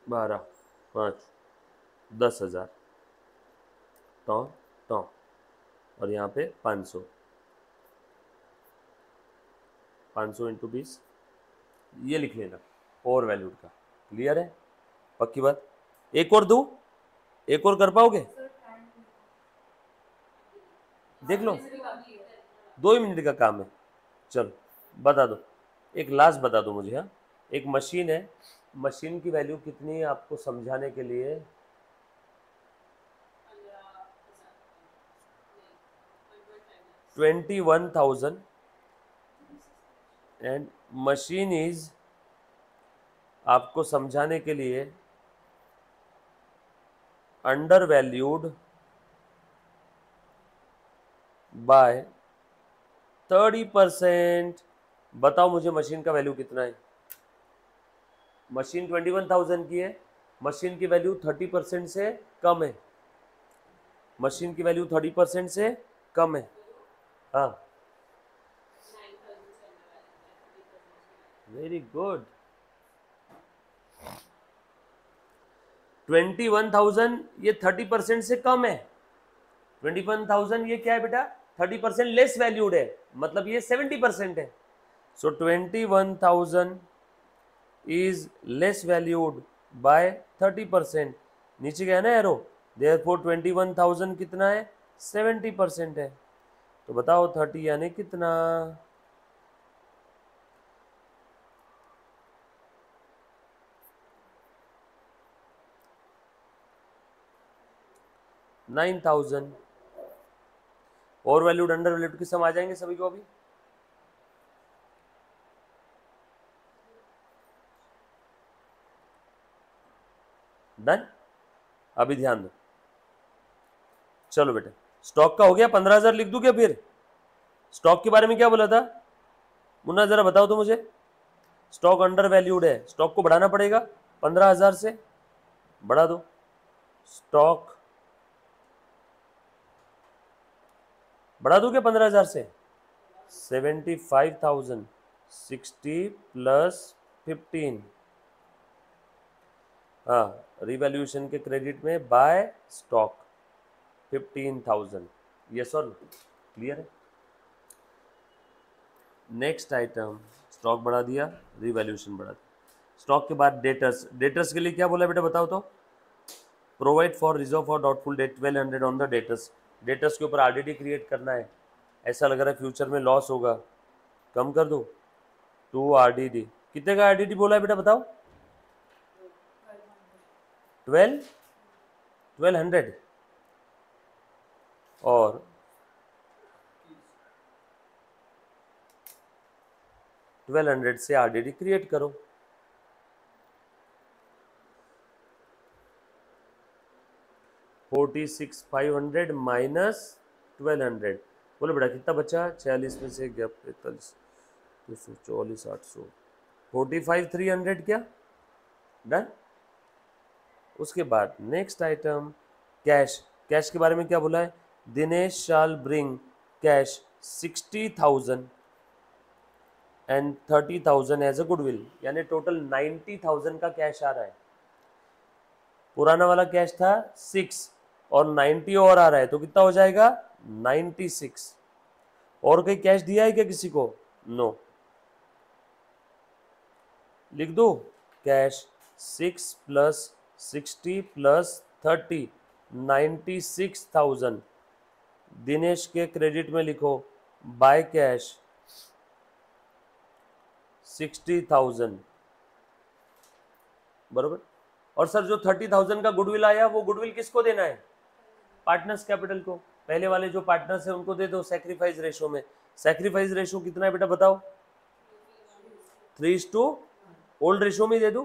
S1: 12, 5, 10,000 तो और यहाँ पे 500 इंटू 20, ये लिख लेना ओवर वैल्यूड का। क्लियर है? पक्की बात? एक और दूं? एक और कर पाओगे? देख लो, 2 ही मिनट का काम है। चलो बता दो, एक लास्ट बता दो मुझे। हाँ एक मशीन है, मशीन की वैल्यू कितनी है आपको समझाने के लिए? 21,000 एंड मशीन इज, आपको समझाने के लिए, अंडर वैल्यूड बाय 30%। बताओ मुझे मशीन का वैल्यू कितना है? मशीन 21,000 की है, मशीन की वैल्यू 30% से कम है, मशीन की वैल्यू 30% से कम है। हाँ वेरी गुड। 21,000 ये 30% से कम है। 21,000 ये क्या है बेटा? 30% लेस वैल्यूड है, मतलब ये 70% है। सो 21,000 इज लेस वैल्यूड बाय 30%। नीचे गया ना एरो, देयरफॉर 21,000 कितना है, 70% है। तो बताओ 30 यानी कितना, 9,000। ओवर वैल्यूड अंडर वैल्यूड की सम आ जाएंगे सभी को अभी। डन। अभी ध्यान दो, चलो बेटा स्टॉक का हो गया, 15,000 लिख दूं क्या फिर? स्टॉक के बारे में क्या बोला था मुन्ना, जरा बताओ तो मुझे। स्टॉक अंडर वैल्यूड है, स्टॉक को बढ़ाना पड़ेगा 15,000 से, बढ़ा दो। स्टॉक बढ़ा दूं क्या 15,000 से? 75,000, 60 प्लस 15, हाँ रिवैल्यूएशन के क्रेडिट में बाय स्टॉक 15,000। यस और क्लियर है? नेक्स्ट आइटम, स्टॉक बढ़ा दिया, रिवैल्यूएशन बढ़ा दिया। स्टॉक के बाद डेटर्स, डेटर्स के लिए क्या बोला बेटा बताओ तो? Provide for reserve for doubtful debt 1200 on the debtors. Debtors के ऊपर आरडीडी क्रिएट करना है, ऐसा लग रहा है फ्यूचर में लॉस होगा, कम कर दो 2 आरडीडी। कितने का आरडीडी बोला है बेटा बताओ? 1200 और 1200 से आरडीडी क्रिएट करो। $46,500 माइनस 1200, बोलो बेटा कितना बचा? 46 में से गया 45, 244, 800, 45,300 क्या? डन। उसके बाद नेक्स्ट आइटम कैश। कैश के बारे में क्या बोला है? Dinesh shall bring cash 60,000 and 30,000 as a goodwill, यानी टोटल 90,000 का कैश आ रहा है। पुराना वाला कैश था 6 और 90 और आ रहा है, तो कितना हो जाएगा? 96। और कोई कैश दिया है क्या किसी को? नो। लिख दो कैश 6 प्लस 60 प्लस 30, 96,000। दिनेश के क्रेडिट में लिखो बाय कैश 60,000, बरोबर। और सर जो 30,000 का गुडविल आया, वो गुडविल किसको देना है? पार्टनर्स कैपिटल को। पहले वाले जो पार्टनर्स है उनको दे दो सैक्रिफाइस रेशो में। सैक्रिफाइस रेशो कितना है बेटा बताओ? 3:, ओल्ड रेशो में दे दो,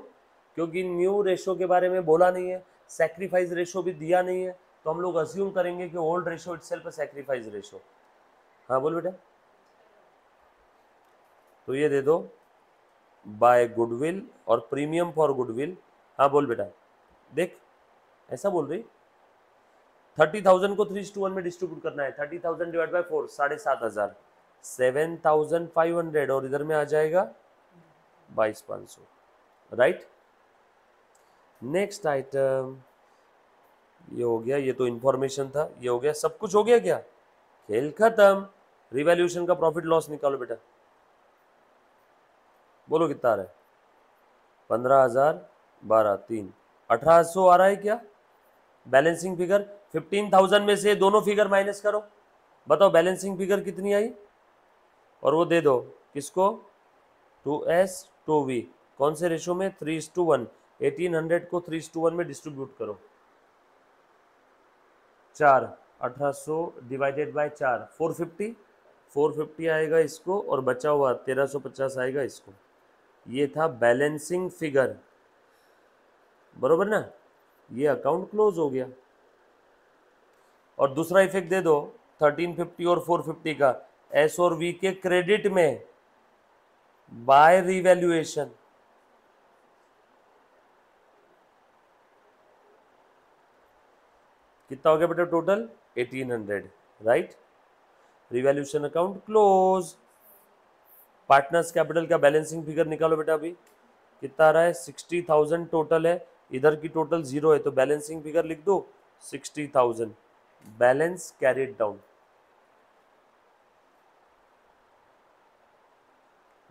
S1: क्योंकि न्यू रेशो के बारे में बोला नहीं है, सैक्रिफाइस रेशो भी दिया नहीं है, तो हम लोग अज्यूम करेंगे कि ओल्ड रेशो इटसेल्फ है सैक्रिफाइस रेशो। हाँ बोल बेटा। तो ये दे दो बाय गुडविल और प्रीमियम फॉर गुडविल। हाँ बोल बेटा, देख ऐसा बोल रही, 30,000 को 3:1 में डिस्ट्रीब्यूट करना है, 30,000 डिवाइड बाय 4, 7,500, 7,500, और इधर में आ जाएगा 22,500, राइट। नेक्स्ट आइटम, ये हो गया, ये तो इंफॉर्मेशन था, ये हो गया, सब कुछ हो गया क्या? खेल खत्म। रिवैल्यूएशन का प्रॉफिट लॉस निकालो बेटा, बोलो कितना आ रहा है? 15,000, 12, 3, 1,800 आ रहा है क्या? बैलेंसिंग फिगर 15,000 में से दोनों फिगर माइनस करो, बताओ बैलेंसिंग फिगर कितनी आई? और वो दे दो किसको? 2S 2V, कौन से रेशो में? 3:1। 1800 को 3:1 में डिस्ट्रीब्यूट करो, 4, 1,800 डिवाइडेड बाय 4, 450, 450 आएगा इसको, और बचा हुआ 1,350 आएगा इसको। ये था बैलेंसिंग फिगर, बरोबर ना? ये अकाउंट क्लोज हो गया। और दूसरा इफेक्ट दे दो 1350 और 450 का, एस और वी के क्रेडिट में बाय रिवैल्यूएशन। कितना हो गया बेटा total? 1800, right. Revaluation account close. Partners capital का बैलेंसिंग फिगर निकालो बेटा, अभी कितना आ रहा है? 60,000 टोटल है, इधर की टोटल 0 है, तो बैलेंसिंग फिगर लिख दो 60,000, बैलेंस कैरिड डाउन।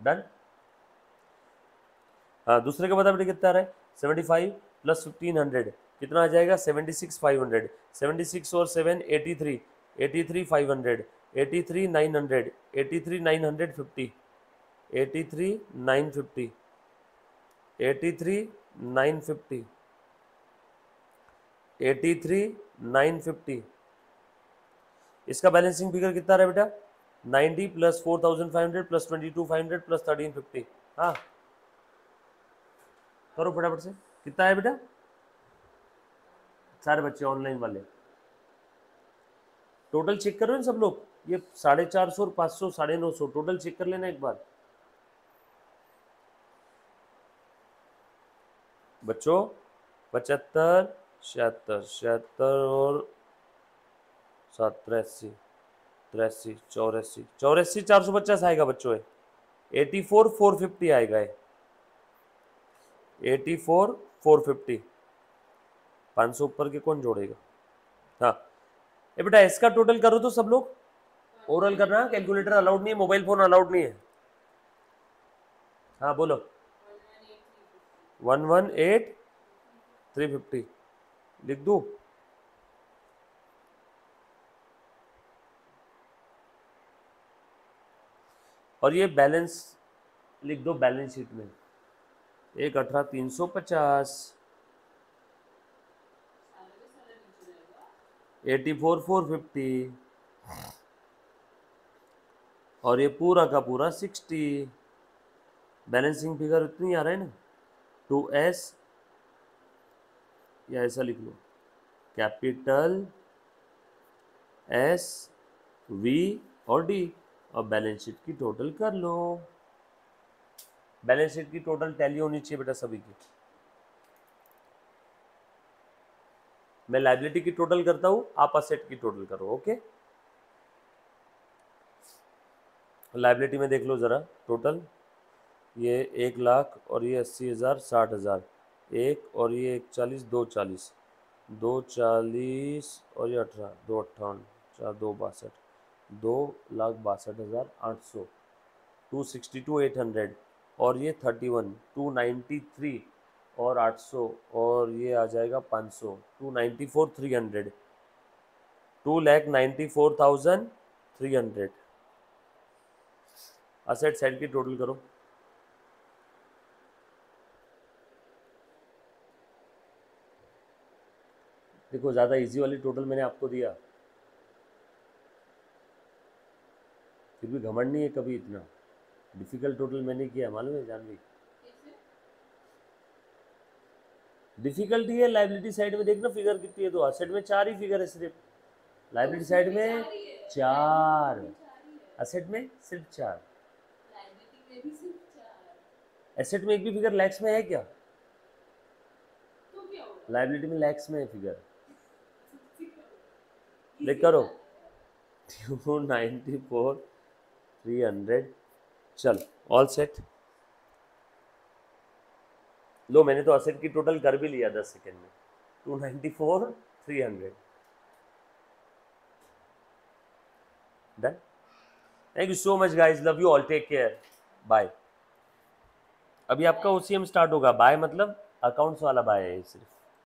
S1: डन। हाँ दूसरे का बता बेटे कितना आ रहा है 75 प्लस 1500 कितना आ जाएगा 76,500 76 और 7 83 83,500 83,900 83,950 83,950 83,950 83,950 इसका बैलेंसिंग फिगर कितना रहा बेटा 90 प्लस 4,500 प्लस 22,500 प्लस 1350 हाँ करो फटाफट से कितना है बेटा सारे बच्चे ऑनलाइन वाले टोटल चेक करो ना सब लोग ये 450 और 500 950 टोटल चेक कर लेना एक बार बच्चों 75 76 76 और 83 83 84 84 450 आएगा बच्चों 84 450 आएगा 84 450 500 ऊपर के कौन जोड़ेगा हाँ ये बेटा इसका टोटल करो तो सब लोग ओरल करना कैलकुलेटर अलाउड नहीं है मोबाइल फोन अलाउड नहीं है हाँ बोलो 118,350 लिख दूं और ये बैलेंस लिख दो बैलेंस शीट में 118,350 84,450 और ये पूरा का पूरा 60 बैलेंसिंग फिगर इतनी आ रहा है ना 2S या ऐसा लिख लो कैपिटल S V और D और बैलेंस शीट की टोटल कर लो बैलेंस शीट की टोटल टैली होनी चाहिए बेटा सभी की मैं लायबिलिटी की टोटल करता हूं आप असेट की टोटल करो ओके लायबिलिटी में देख लो जरा टोटल ये 1 लाख और ये 80,000 60,000 एक और ये 140 240 240 और ये 18 258 4 262 2,62,800 262,800 और ये 31 293 और 800 और ये आ जाएगा 500 294,300 2,94,300 असेट साइड की टोटल करो देखो ज़्यादा इजी वाली टोटल मैंने आपको दिया फिर भी घमंड नहीं है कभी इतना डिफिकल्ट टोटल मैंने किया मालूम है जानवी डिफिकल्टी है लाइबिलिटी साइड में देखना फिगर कितनी है तो असेट में 4 ही फिगर है सिर्फ लाइबिलिटी साइड में 4 असेट में सिर्फ 4 एसेट में एक भी फिगर लैक्स में है क्या लाइबिलिटी में लैक्स में है फिगर देख करो 294,300 चल ऑल सेट लो मैंने तो असेट की टोटल कर भी लिया 10 सेकेंड में 294,300 done thank you so much guys love you all take care bye अभी आपका ओसीएम स्टार्ट होगा बाय मतलब अकाउंट्स वाला बाय है सिर्फ